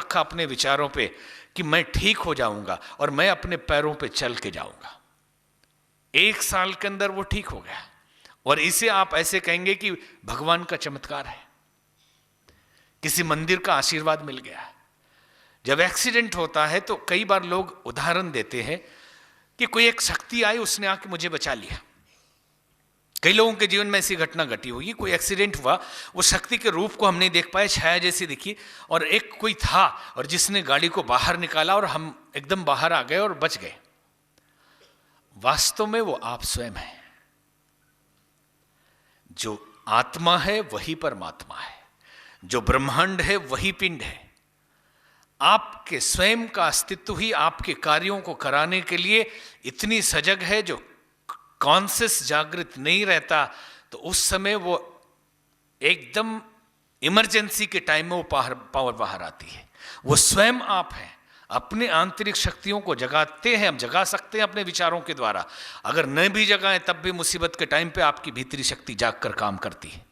रखा अपने विचारों पे कि मैं ठीक हो जाऊंगा और मैं अपने पैरों पे चल के जाऊंगा। 1 साल के अंदर वो ठीक हो गया, और इसे आप ऐसे कहेंगे कि भगवान का चमत्कार है, किसी मंदिर का आशीर्वाद मिल गया। जब एक्सीडेंट होता है तो कई बार लोग उदाहरण देते हैं कि कोई एक शक्ति आई, उसने आके मुझे बचा लिया। कई लोगों के जीवन में ऐसी घटना घटी होगी, कोई एक्सीडेंट हुआ, वो शक्ति के रूप को हम नहीं देख पाए, छाया जैसी दिखी, और एक कोई था और जिसने गाड़ी को बाहर निकाला और हम एकदम बाहर आ गए और बच गए। वास्तव में वो आप स्वयं हैं। जो आत्मा है वही परमात्मा है, जो ब्रह्मांड है वही पिंड है। आपके स्वयं का अस्तित्व ही आपके कार्यों को कराने के लिए इतनी सजग है। जो कॉन्शियस जागृत नहीं रहता तो उस समय वो एकदम इमरजेंसी के टाइम में वो पावर बाहर आती है। वो स्वयं आप हैं, अपने आंतरिक शक्तियों को जगाते हैं। हम जगा सकते हैं अपने विचारों के द्वारा, अगर न भी जगाएं तब भी मुसीबत के टाइम पे आपकी भीतरी शक्ति जागकर काम करती है।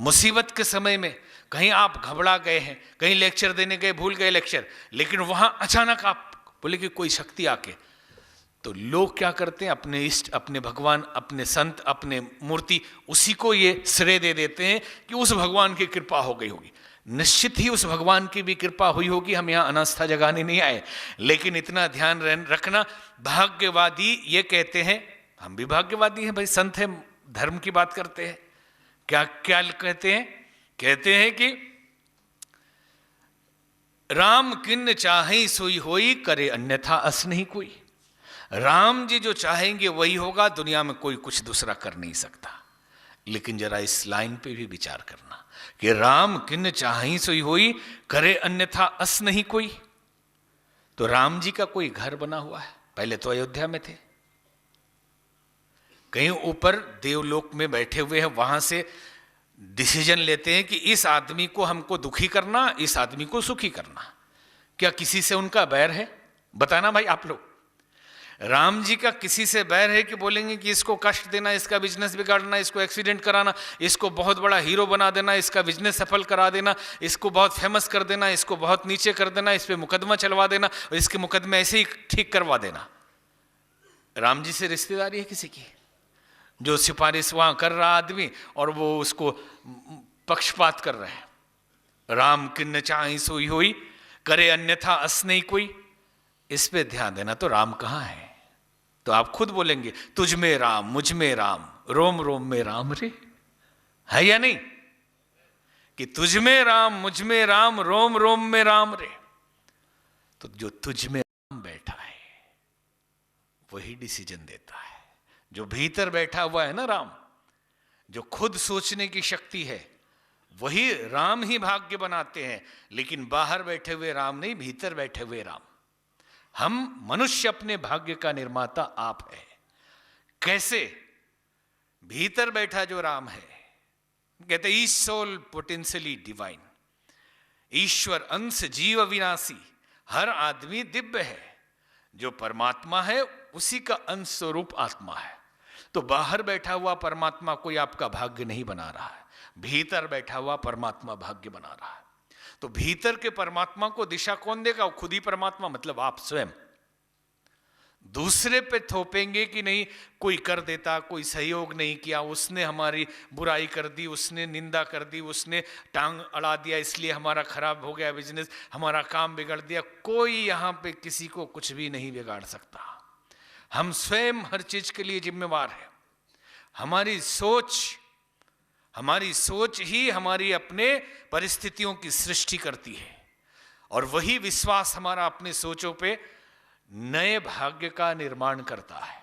मुसीबत के समय में कहीं आप घबरा गए हैं, कहीं लेक्चर देने गए, भूल गए लेक्चर, लेकिन वहां अचानक आप बोले कि कोई शक्ति आके, तो लोग क्या करते हैं, अपने इष्ट, अपने भगवान, अपने संत, अपने मूर्ति, उसी को ये श्रेय दे देते हैं कि उस भगवान की कृपा हो गई होगी। निश्चित ही उस भगवान की भी कृपा हुई होगी, हम यहाँ अनास्था जगाने नहीं आए। लेकिन इतना ध्यान रखना, भाग्यवादी ये कहते हैं, हम भी भाग्यवादी हैं भाई, संत हैं, धर्म की बात करते हैं, क्या क्या कहते हैं? कहते हैं कि राम किन्न चाहे सोई होई, करे अन्यथा अस नहीं कोई। राम जी जो चाहेंगे वही होगा, दुनिया में कोई कुछ दूसरा कर नहीं सकता। लेकिन जरा इस लाइन पे भी विचार करना कि राम किन्न चाहे सोई होई, करे अन्यथा अस नहीं कोई। तो राम जी का कोई घर बना हुआ है, पहले तो अयोध्या में थे, कहीं ऊपर देवलोक में बैठे हुए हैं, वहां से डिसीजन लेते हैं कि इस आदमी को हमको दुखी करना, इस आदमी को सुखी करना। क्या किसी से उनका बैर है? बताना भाई आप लोग। राम जी का किसी से बैर है कि बोलेंगे कि इसको कष्ट देना, इसका बिजनेस बिगाड़ना, इसको एक्सीडेंट कराना, इसको बहुत बड़ा हीरो बना देना, इसका बिजनेस सफल करा देना, इसको बहुत फेमस कर देना, इसको बहुत नीचे कर देना, इस पे मुकदमा चलवा देना और इसके मुकदमे ऐसे ही ठीक करवा देना। राम जी से रिश्तेदारी है किसी की? जो सिफारिश वहां कर रहा आदमी और वो उसको पक्षपात कर रहे हैं। राम किन्न चाहि सोई होई, करे अन्यथा अस नहीं कोई। इस पे ध्यान देना। तो राम कहां है? तो आप खुद बोलेंगे, तुझ में राम, मुझ में राम, रोम रोम में राम रे। है या नहीं? कि तुझ में राम, मुझ में राम, रोम रोम में राम रे। तो जो तुझ में राम बैठा है वही डिसीजन देता है। जो भीतर बैठा हुआ है ना राम, जो खुद सोचने की शक्ति है, वही राम ही भाग्य बनाते हैं। लेकिन बाहर बैठे हुए राम नहीं, भीतर बैठे हुए राम। हम मनुष्य अपने भाग्य का निर्माता आप है। कैसे? भीतर बैठा जो राम है, कहते ईच सोल पोटेंशियली डिवाइन, ईश्वर अंश जीव अविनाशी, हर आदमी दिव्य है। जो परमात्मा है उसी का अंश स्वरूप आत्मा है। तो बाहर बैठा हुआ परमात्मा कोई आपका भाग्य नहीं बना रहा है, भीतर बैठा हुआ परमात्मा भाग्य बना रहा है। तो भीतर के परमात्मा को दिशा कौन देगा? वो खुद ही परमात्मा, मतलब आप स्वयं। दूसरे पे थोपेंगे कि नहीं कोई कर देता, कोई सहयोग नहीं किया, उसने हमारी बुराई कर दी, उसने निंदा कर दी, उसने टांग अड़ा दिया, इसलिए हमारा खराब हो गया बिजनेस, हमारा काम बिगड़ दिया। कोई यहां पे किसी को कुछ भी नहीं बिगाड़ सकता। हम स्वयं हर चीज के लिए जिम्मेवार है। हमारी सोच ही हमारी अपने परिस्थितियों की सृष्टि करती है, और वही विश्वास हमारा अपने सोचों पे नए भाग्य का निर्माण करता है।